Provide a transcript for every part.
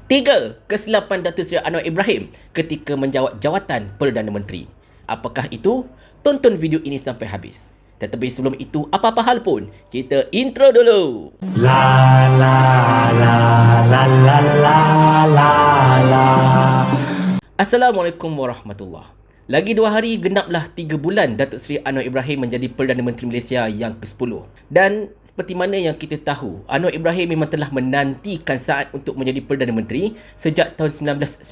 Tiga, kesilapan Datuk Seri Anwar Ibrahim ketika menjawat jawatan Perdana Menteri. Apakah itu? Tonton video ini sampai habis. Tetapi sebelum itu, apa-apa hal pun, kita intro dulu. La la la la la la la la. Assalamualaikum warahmatullahi. Lagi 2 hari genaplah 3 bulan Datuk Seri Anwar Ibrahim menjadi Perdana Menteri Malaysia yang ke-10. Dan seperti mana yang kita tahu, Anwar Ibrahim memang telah menantikan saat untuk menjadi Perdana Menteri sejak tahun 1998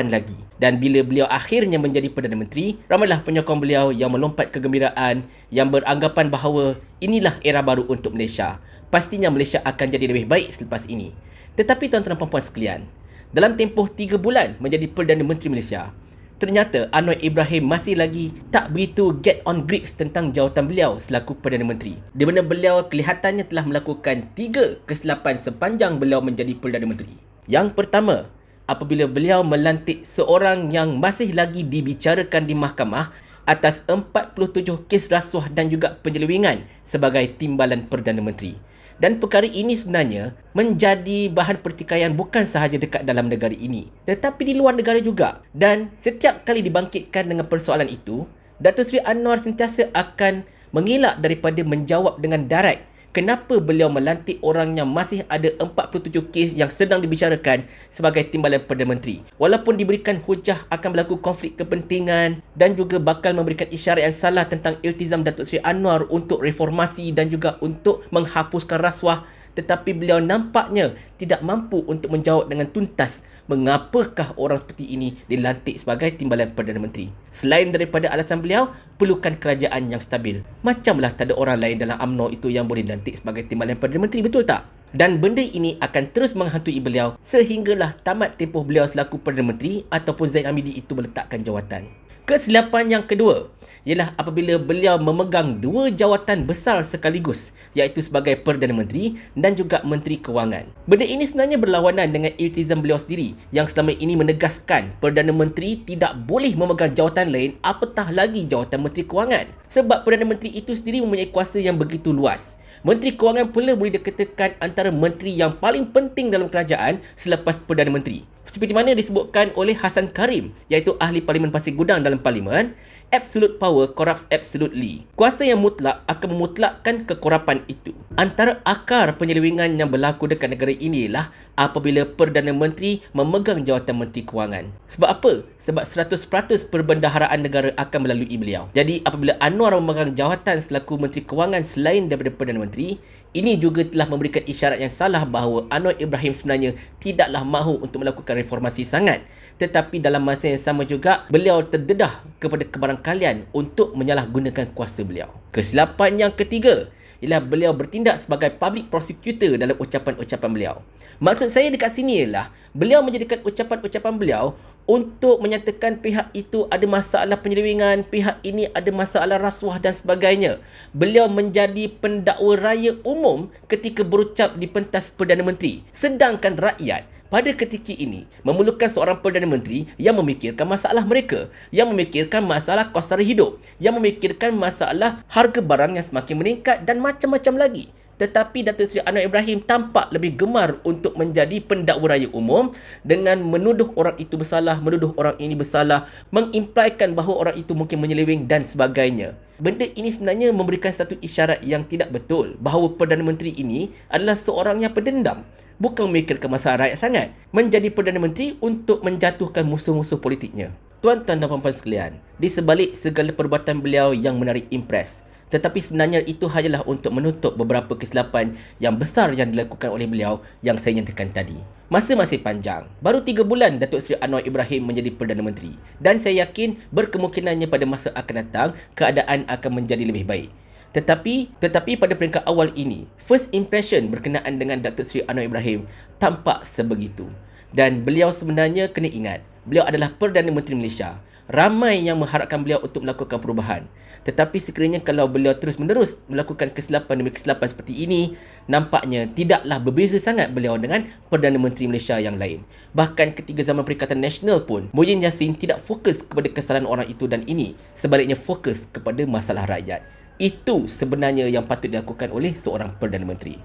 lagi. Dan bila beliau akhirnya menjadi Perdana Menteri, ramailah penyokong beliau yang melompat kegembiraan, yang beranggapan bahawa inilah era baru untuk Malaysia. Pastinya Malaysia akan jadi lebih baik selepas ini. Tetapi tuan-tuan dan puan sekalian, dalam tempoh 3 bulan menjadi Perdana Menteri Malaysia, ternyata Anwar Ibrahim masih lagi tak begitu get on grips tentang jawatan beliau selaku Perdana Menteri. Di mana beliau kelihatannya telah melakukan 3 kesilapan sepanjang beliau menjadi Perdana Menteri. Yang pertama, apabila beliau melantik seorang yang masih lagi dibicarakan di mahkamah atas 47 kes rasuah dan juga penyelewengan sebagai timbalan Perdana Menteri. Dan perkara ini sebenarnya menjadi bahan pertikaian bukan sahaja dekat dalam negara ini, tetapi di luar negara juga. Dan setiap kali dibangkitkan dengan persoalan itu, Datuk Seri Anwar sentiasa akan mengelak daripada menjawab dengan direct kenapa beliau melantik orang yang masih ada 47 kes yang sedang dibicarakan sebagai timbalan Perdana Menteri. Walaupun diberikan hujah akan berlaku konflik kepentingan dan juga bakal memberikan isyarat yang salah tentang iltizam Datuk Seri Anwar untuk reformasi dan juga untuk menghapuskan rasuah, tetapi beliau nampaknya tidak mampu untuk menjawab dengan tuntas mengapakah orang seperti ini dilantik sebagai timbalan Perdana Menteri. Selain daripada alasan beliau perlukan kerajaan yang stabil. Macamlah tak ada orang lain dalam UMNO itu yang boleh dilantik sebagai timbalan Perdana Menteri, betul tak? Dan benda ini akan terus menghantui beliau sehinggalah tamat tempoh beliau selaku Perdana Menteri ataupun Zaid Hamidi itu meletakkan jawatan. Kesilapan yang kedua ialah apabila beliau memegang 2 jawatan besar sekaligus, iaitu sebagai Perdana Menteri dan juga Menteri Kewangan. Benda ini sebenarnya berlawanan dengan iltizam beliau sendiri yang selama ini menegaskan Perdana Menteri tidak boleh memegang jawatan lain apatah lagi jawatan Menteri Kewangan. Sebab Perdana Menteri itu sendiri mempunyai kuasa yang begitu luas. Menteri Kewangan pula boleh dikatakan antara menteri yang paling penting dalam kerajaan selepas Perdana Menteri. Seperti mana disebutkan oleh Hassan Karim, iaitu ahli Parlimen Pasir Gudang dalam Parlimen, absolute power corrupts absolutely. Kuasa yang mutlak akan memutlakkan kekorapan itu. Antara akar penyelewengan yang berlaku dekat negara inilah apabila Perdana Menteri memegang jawatan Menteri Kewangan. Sebab apa? Sebab 100% perbendaharaan negara akan melalui beliau. Jadi apabila Anwar memegang jawatan selaku Menteri Kewangan selain daripada Perdana Menteri, ini juga telah memberikan isyarat yang salah bahawa Anwar Ibrahim sebenarnya tidaklah mahu untuk melakukan reformasi sangat. Tetapi dalam masa yang sama juga, beliau terdedah kepada kebarangkalian untuk menyalahgunakan kuasa beliau. Kesilapan yang ketiga ialah beliau bertindak sebagai public prosecutor dalam ucapan-ucapan beliau. Maksud saya dekat sini ialah beliau menjadikan ucapan-ucapan beliau untuk menyatakan pihak itu ada masalah penyelewengan, pihak ini ada masalah rasuah dan sebagainya. Beliau menjadi pendakwa raya umum ketika berucap di pentas Perdana Menteri. Sedangkan rakyat pada ketika ini memerlukan seorang Perdana Menteri yang memikirkan masalah mereka, yang memikirkan masalah kos sara hidup, yang memikirkan masalah harga barang yang semakin meningkat dan macam-macam lagi. Tetapi Datuk Seri Anwar Ibrahim tampak lebih gemar untuk menjadi pendakwa raya umum dengan menuduh orang itu bersalah, menuduh orang ini bersalah, mengimplikan bahawa orang itu mungkin menyeleweng dan sebagainya. Benda ini sebenarnya memberikan satu isyarat yang tidak betul bahawa Perdana Menteri ini adalah seorang yang pendendam, bukan memikirkan masalah rakyat sangat, menjadi Perdana Menteri untuk menjatuhkan musuh-musuh politiknya. Tuan-tuan dan puan-puan sekalian, di sebalik segala perbuatan beliau yang menarik impress, tetapi sebenarnya itu hanyalah untuk menutup beberapa kesilapan yang besar yang dilakukan oleh beliau yang saya nyatakan tadi. Masa masih panjang. Baru 3 bulan Datuk Seri Anwar Ibrahim menjadi Perdana Menteri. Dan saya yakin berkemungkinannya pada masa akan datang, keadaan akan menjadi lebih baik. Tetapi pada peringkat awal ini, first impression berkenaan dengan Datuk Seri Anwar Ibrahim tampak sebegitu. Dan beliau sebenarnya kena ingat, beliau adalah Perdana Menteri Malaysia. Ramai yang mengharapkan beliau untuk melakukan perubahan. Tetapi sekiranya kalau beliau terus-menerus melakukan kesilapan demi kesilapan seperti ini, nampaknya tidaklah berbeza sangat beliau dengan Perdana Menteri Malaysia yang lain. Bahkan ketika zaman Perikatan Nasional pun, Muhyiddin Yassin tidak fokus kepada kesalahan orang itu dan ini. Sebaliknya fokus kepada masalah rakyat. Itu sebenarnya yang patut dilakukan oleh seorang Perdana Menteri.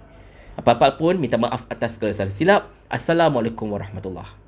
Apa-apa pun, minta maaf atas segala salah silap. Assalamualaikum warahmatullahi